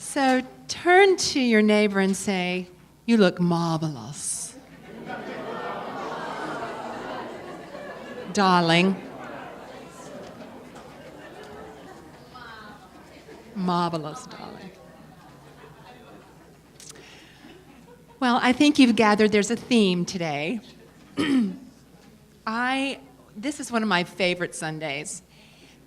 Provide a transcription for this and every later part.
So turn to your neighbor and say, "You look marvelous." Darling. Marvelous, darling. Well, I think you've gathered there's a theme today. This is one of my favorite Sundays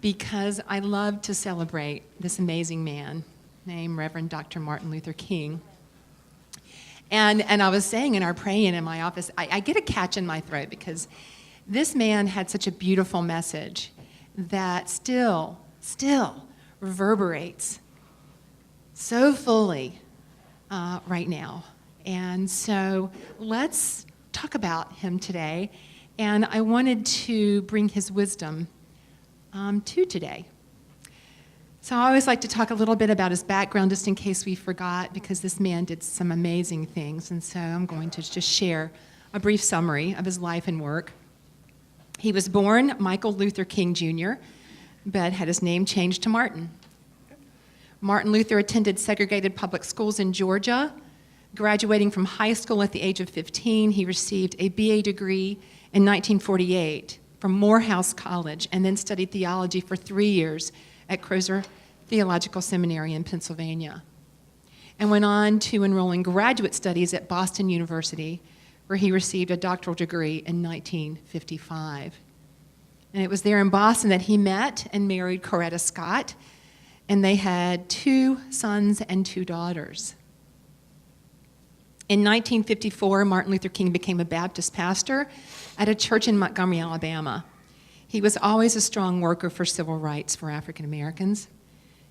because I love to celebrate this amazing man named Reverend Dr. Martin Luther King. And I was saying in our praying in my office, I get a catch in my throat because this man had such a beautiful message that still reverberates so fully right now. And so let's talk about him today. And I wanted to bring his wisdom to today. So I always like to talk a little bit about his background just in case we forgot, because this man did some amazing things. And so I'm going to just share a brief summary of his life and work. He was born Michael Luther King Jr., but had his name changed to Martin. Martin Luther attended segregated public schools in Georgia. Graduating from high school at the age of 15, he received a BA degree in 1948 from Morehouse College and then studied theology for 3 years at Crozer Theological Seminary in Pennsylvania, and went on to enroll in graduate studies at Boston University, where he received a doctoral degree in 1955. And it was there in Boston that he met and married Coretta Scott, and they had 2 sons and 2 daughters. In 1954, Martin Luther King became a Baptist pastor at a church in Montgomery, Alabama. He was always a strong worker for civil rights for African Americans.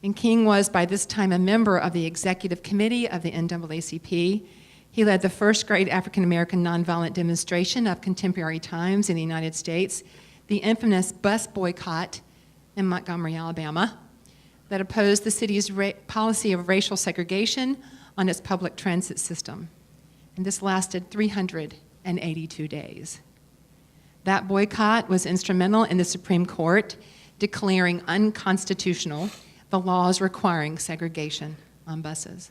And King was, by this time, a member of the executive committee of the NAACP. He led the first great African American nonviolent demonstration of contemporary times in the United States, the infamous bus boycott in Montgomery, Alabama, that opposed the city's policy of racial segregation on its public transit system. And this lasted 382 days. That boycott was instrumental in the Supreme Court declaring unconstitutional the laws requiring segregation on buses.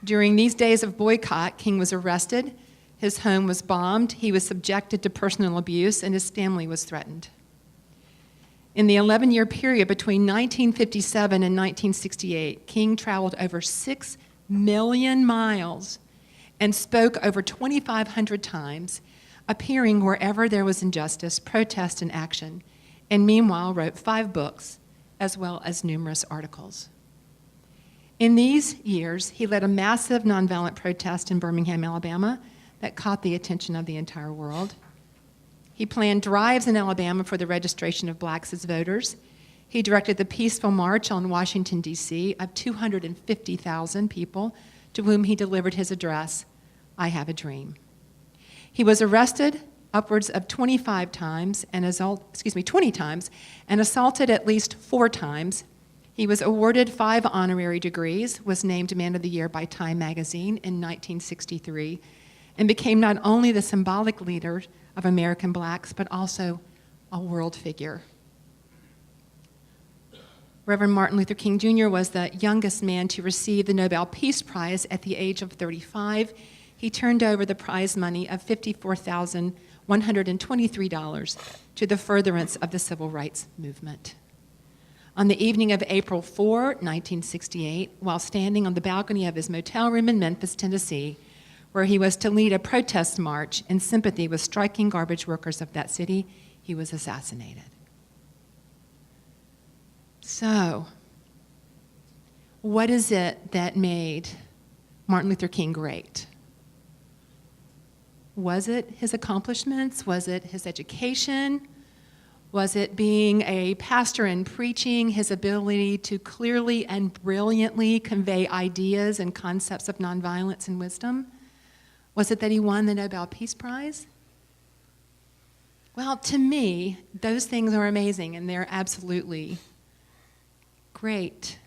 During these days of boycott, King was arrested, his home was bombed, he was subjected to personal abuse, and his family was threatened. In the 11-year period between 1957 and 1968, King traveled over 6 million miles and spoke over 2,500 times, appearing wherever there was injustice, protest, and action, and meanwhile wrote 5 books, as well as numerous articles. In these years, he led a massive nonviolent protest in Birmingham, Alabama, that caught the attention of the entire world. He planned drives in Alabama for the registration of blacks as voters. He directed the peaceful march on Washington, D.C. of 250,000 people, to whom he delivered his address, "I Have a Dream." He was arrested upwards of 20 times and assaulted at least 4 times. He was awarded 5 honorary degrees, was named Man of the Year by Time magazine in 1963, and became not only the symbolic leader of American blacks, but also a world figure. Reverend Martin Luther King Jr. was the youngest man to receive the Nobel Peace Prize at the age of 35. He turned over the prize money of $54,123 to the furtherance of the civil rights movement. On the evening of April 4, 1968, while standing on the balcony of his motel room in Memphis, Tennessee, where he was to lead a protest march in sympathy with striking garbage workers of that city, he was assassinated. So, what is it that made Martin Luther King great? Was it his accomplishments? Was it his education? Was it being a pastor and preaching, his ability to clearly and brilliantly convey ideas and concepts of nonviolence and wisdom? Was it that he won the Nobel Peace Prize? Well, to me, those things are amazing, and they're absolutely great.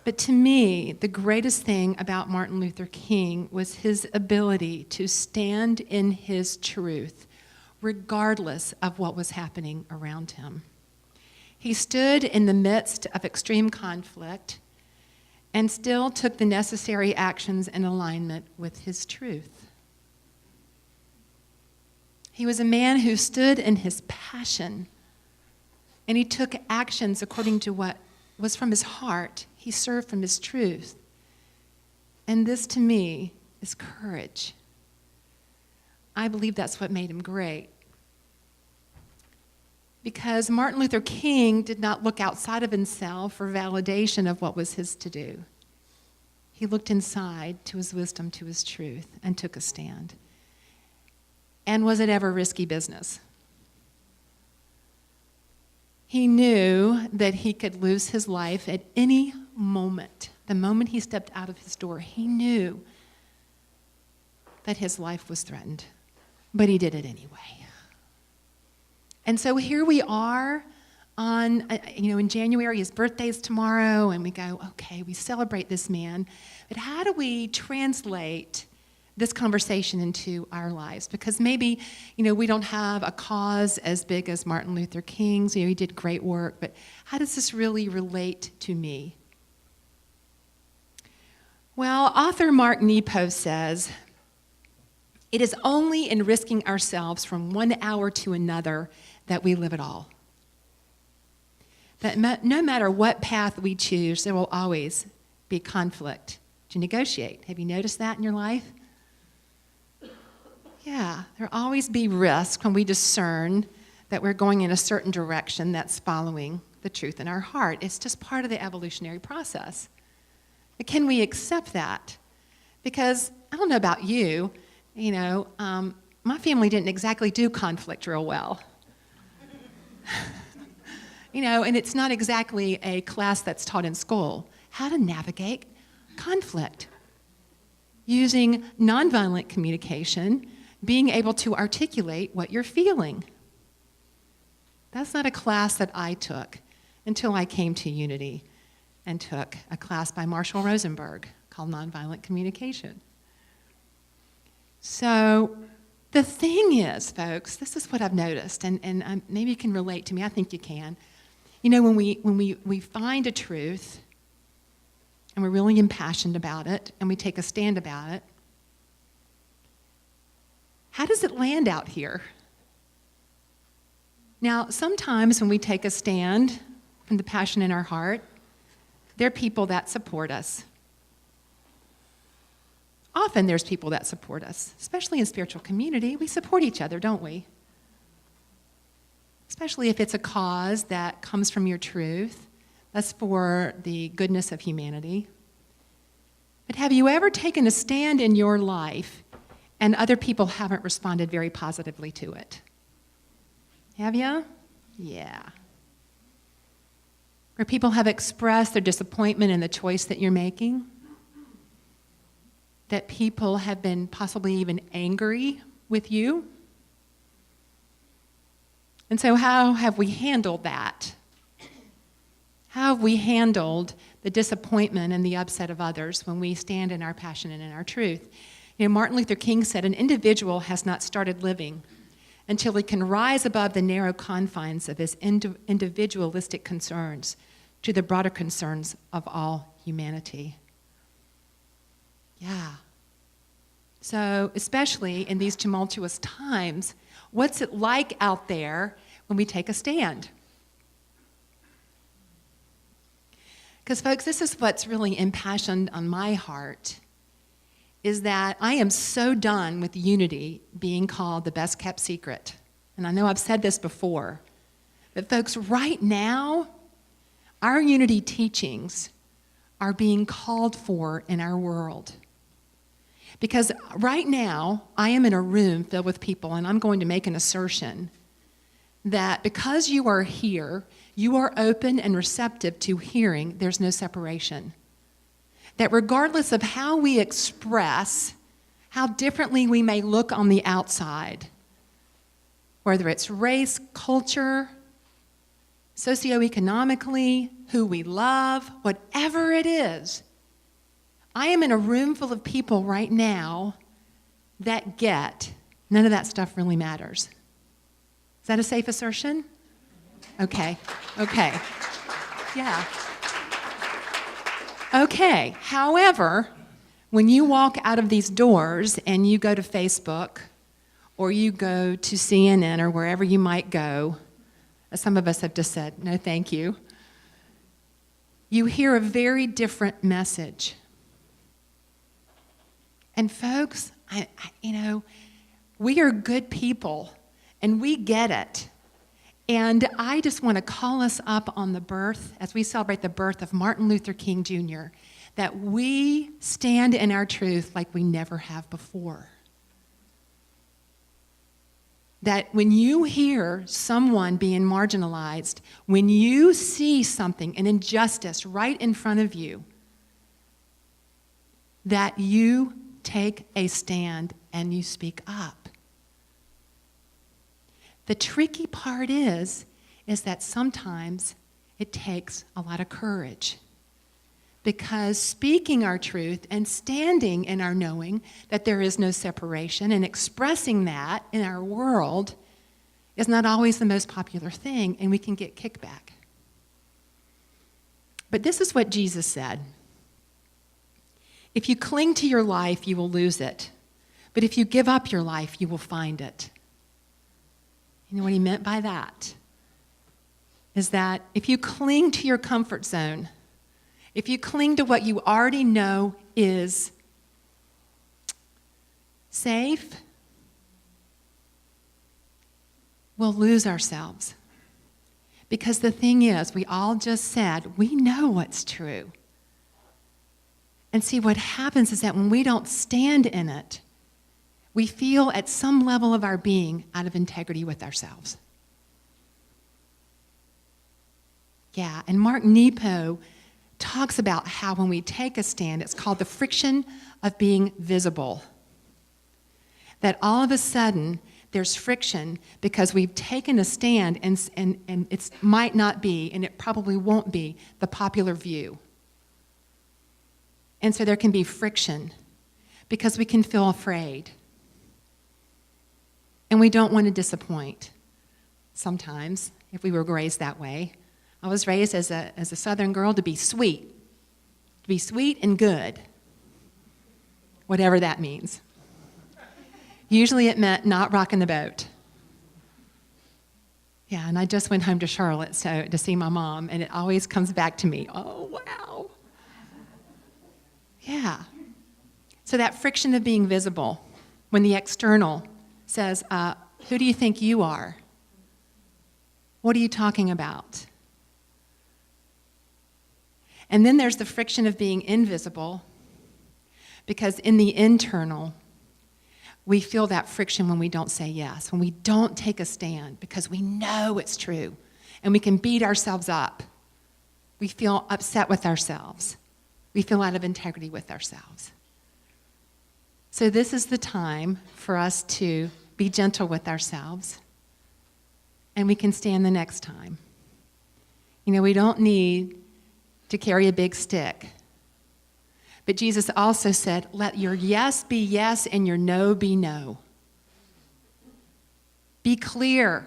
But to me, the greatest thing about Martin Luther King was his ability to stand in his truth, regardless of what was happening around him. He stood in the midst of extreme conflict and still took the necessary actions in alignment with his truth. He was a man who stood in his passion, and he took actions according to what was from his heart. He served from his truth. And this, to me, is courage. I believe that's what made him great. Because Martin Luther King did not look outside of himself for validation of what was his to do. He looked inside to his wisdom, to his truth, and took a stand. And was it ever risky business? He knew that he could lose his life at any moment. The moment he stepped out of his door, he knew that his life was threatened. But he did it anyway. And so here we are in January. His birthday's tomorrow, and we go, okay, we celebrate this man. But how do we translate this conversation into our lives? Because maybe, we don't have a cause as big as Martin Luther King's. He did great work, but how does this really relate to me? Well, author Mark Nepo says, "It is only in risking ourselves from one hour to another that we live at all. That no matter what path we choose, there will always be conflict to negotiate." Have you noticed that in your life? Yeah, there'll always be risk when we discern that we're going in a certain direction that's following the truth in our heart. It's just part of the evolutionary process. But can we accept that? Because I don't know about you, my family didn't exactly do conflict real well. And it's not exactly a class that's taught in school, how to navigate conflict. Using nonviolent communication, being able to articulate what you're feeling. That's not a class that I took until I came to Unity and took a class by Marshall Rosenberg called Nonviolent Communication. So the thing is, folks, this is what I've noticed, and maybe you can relate to me. I think you can. When we find a truth, and we're really impassioned about it, and we take a stand about it, how does it land out here? Now, sometimes when we take a stand from the passion in our heart, there are people that support us. Often there's people that support us, especially in spiritual community. We support each other, don't we? Especially if it's a cause that comes from your truth. That's for the goodness of humanity. But have you ever taken a stand in your life and other people haven't responded very positively to it? Have you? Yeah. Where people have expressed their disappointment in the choice that you're making? That people have been possibly even angry with you? And so how have we handled that? How have we handled the disappointment and the upset of others when we stand in our passion and in our truth? Martin Luther King said, "An individual has not started living until he can rise above the narrow confines of his individualistic concerns to the broader concerns of all humanity." Yeah. So, especially in these tumultuous times, what's it like out there when we take a stand? Because, folks, this is what's really impassioned on my heart, is that I am so done with Unity being called the best kept secret. And I know I've said this before, but folks, right now, our Unity teachings are being called for in our world. Because right now, I am in a room filled with people, and I'm going to make an assertion that because you are here, you are open and receptive to hearing, there's no separation. That regardless of how we express, how differently we may look on the outside, whether it's race, culture, socioeconomically, who we love, whatever it is, I am in a room full of people right now that get none of that stuff really matters. Is that a safe assertion? Okay. Yeah. Okay, however, when you walk out of these doors and you go to Facebook or you go to CNN or wherever you might go, as some of us have just said, no thank you, you hear a very different message. And folks, we are good people and we get it. And I just want to call us up on the birth, as we celebrate the birth of Martin Luther King Jr., that we stand in our truth like we never have before. That when you hear someone being marginalized, when you see something, an injustice right in front of you, that you take a stand and you speak up. The tricky part is that sometimes it takes a lot of courage. Because speaking our truth and standing in our knowing that there is no separation and expressing that in our world is not always the most popular thing, and we can get kickback. But this is what Jesus said. If you cling to your life, you will lose it. But if you give up your life, you will find it. You know what he meant by that? Is that if you cling to your comfort zone, if you cling to what you already know is safe, we'll lose ourselves. Because the thing is, we all just said, we know what's true. And see, what happens is that when we don't stand in it, we feel at some level of our being out of integrity with ourselves. Yeah, and Mark Nepo talks about how when we take a stand, it's called the friction of being visible. That all of a sudden, there's friction because we've taken a stand and it might not be, and it probably won't be, the popular view. And so there can be friction because we can feel afraid. And we don't want to disappoint sometimes, if we were raised that way. I was raised as a Southern girl to be sweet and good, whatever that means. Usually it meant not rocking the boat. Yeah, and I just went home to Charlotte to see my mom, and it always comes back to me. Oh, wow. Yeah. So that friction of being visible, when the external says, who do you think you are? What are you talking about? And then there's the friction of being invisible, because in the internal, we feel that friction when we don't say yes, when we don't take a stand, because we know it's true, and we can beat ourselves up. We feel upset with ourselves. We feel out of integrity with ourselves. So this is the time for us to be gentle with ourselves, and we can stand the next time. You know, we don't need to carry a big stick. But Jesus also said, let your yes be yes and your no be no. Be clear.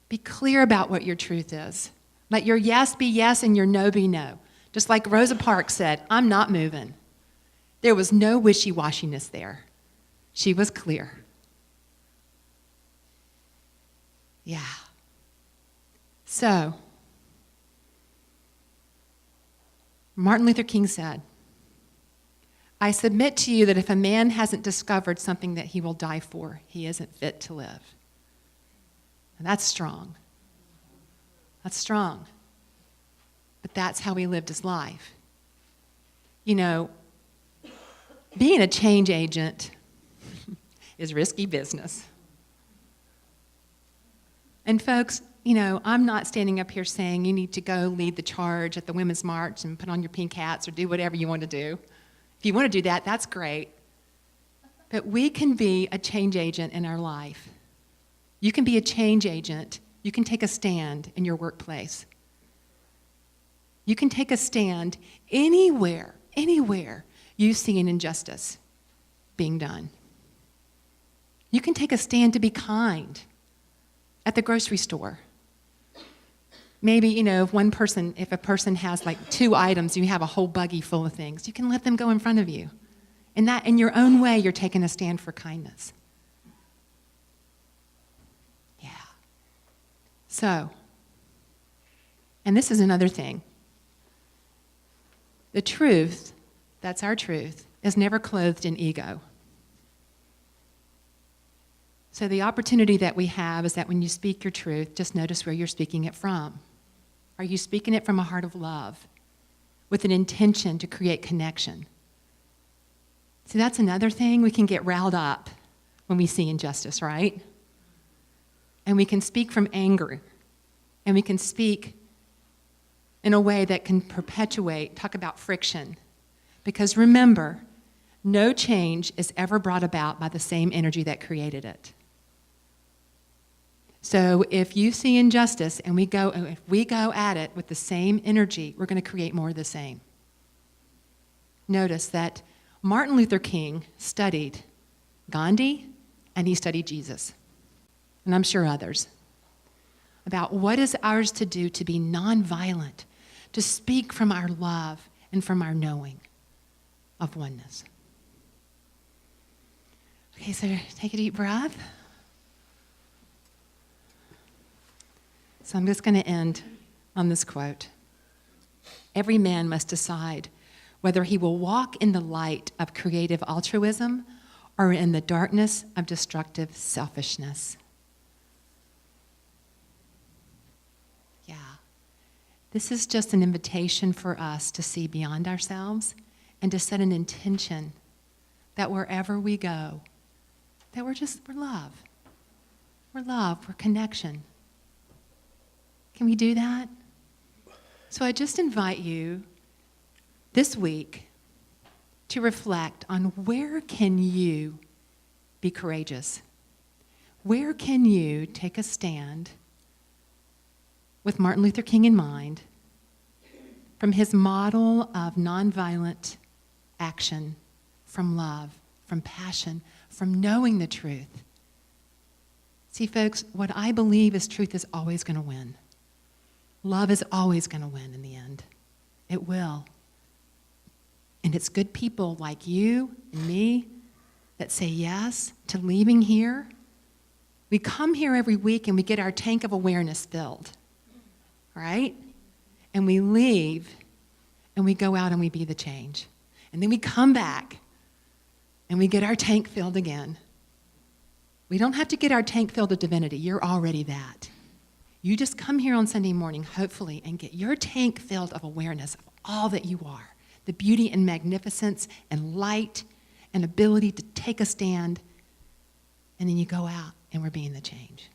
Be clear about what your truth is. Let your yes be yes and your no be no. Just like Rosa Parks said, I'm not moving. There was no wishy-washiness there. She was clear. Yeah. So, Martin Luther King said, I submit to you that if a man hasn't discovered something that he will die for, he isn't fit to live. And that's strong. That's strong. But that's how he lived his life. You know, being a change agent is risky business. And folks, you know, I'm not standing up here saying you need to go lead the charge at the Women's March and put on your pink hats or do whatever you want to do. If you want to do that, that's great. But we can be a change agent in our life. You can be a change agent. You can take a stand in your workplace. You can take a stand anywhere you see an injustice being done. You can take a stand to be kind at the grocery store. Maybe, if a person has like 2 items, you have a whole buggy full of things, you can let them go in front of you. And that, in your own way, you're taking a stand for kindness. Yeah. So, and this is another thing. The truth, that's our truth, is never clothed in ego. So the opportunity that we have is that when you speak your truth, just notice where you're speaking it from. Are you speaking it from a heart of love with an intention to create connection? See, that's another thing. We can get riled up when we see injustice, right? And we can speak from anger. And we can speak in a way that can perpetuate, talk about friction. Because remember, no change is ever brought about by the same energy that created it. So if you see injustice and if we go at it with the same energy, we're going to create more of the same. Notice that Martin Luther King studied Gandhi and he studied Jesus, and I'm sure others, about what is ours to do to be nonviolent, to speak from our love and from our knowing of oneness. Okay, so take a deep breath. So I'm just going to end on this quote. Every man must decide whether he will walk in the light of creative altruism or in the darkness of destructive selfishness. Yeah. This is just an invitation for us to see beyond ourselves and to set an intention that wherever we go, that we're love. We're love, we're connection. Can we do that? So I just invite you this week to reflect on where can you be courageous? Where can you take a stand with Martin Luther King in mind from his model of nonviolent action, from love, from passion, from knowing the truth? See, folks, what I believe is truth is always going to win. Love is always going to win in the end. It will. And it's good people like you and me that say yes to leaving here. We come here every week and we get our tank of awareness filled, right? And we leave and we go out and we be the change. And then we come back and we get our tank filled again. We don't have to get our tank filled with divinity. You're already that. You just come here on Sunday morning, hopefully, and get your tank filled of awareness of all that you are, the beauty and magnificence and light and ability to take a stand, and then you go out and we're being the change.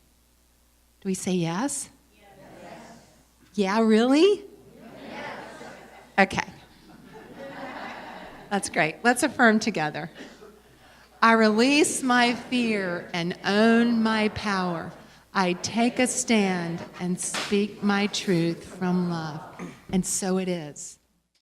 Do we say yes? Yes. Yeah, really? Yes. Okay. That's great. Let's affirm together. I release my fear and own my power. I take a stand and speak my truth from love. And so it is.